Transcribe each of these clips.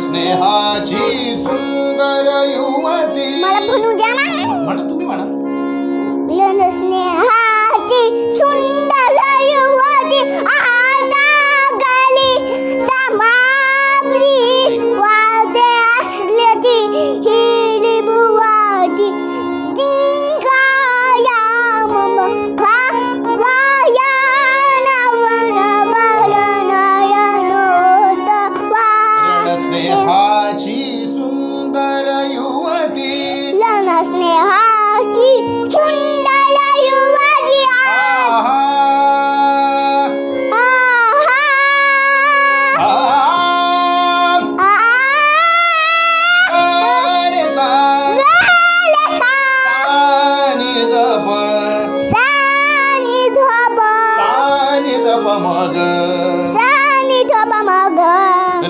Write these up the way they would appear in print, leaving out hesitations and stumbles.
स्नेहाची सुंदर युवती. मला म्हणू द्या ना. म्हणा तुम्ही म्हणा. लन स्नेहाची सुंदर युवती आता गली समाप्ती वादे असल्याची हिरी बुवाटी तिंगाया मम भावाया नवन बलनयनोत वा स्नेहाची सुंदर युवती. लन स्नेहाची सुंदर युवती आहा. अरे सा सानी दप मग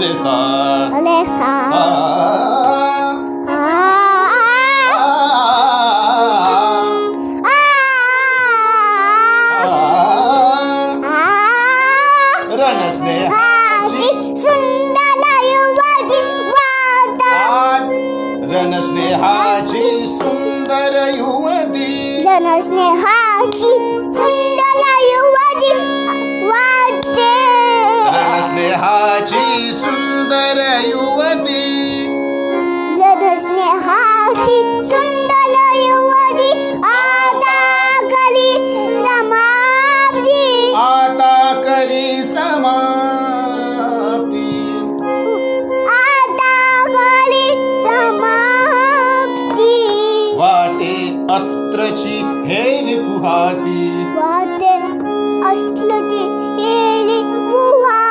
रे सा. रण स्नेहाची सुंदर युवती रण स्नेहाची सुंदर युवती. लन स्नेहाची सुंदर युवती वाटते रण स्नेहाची सुंदर युवती. लन स्नेहाची सुंदर युवती आता करी समाप्ती आता करी समाप्ती. आता करी समाप्ती वाटे अस्त्रची हेली पुहाती. वाटे असलं ती येली बुवा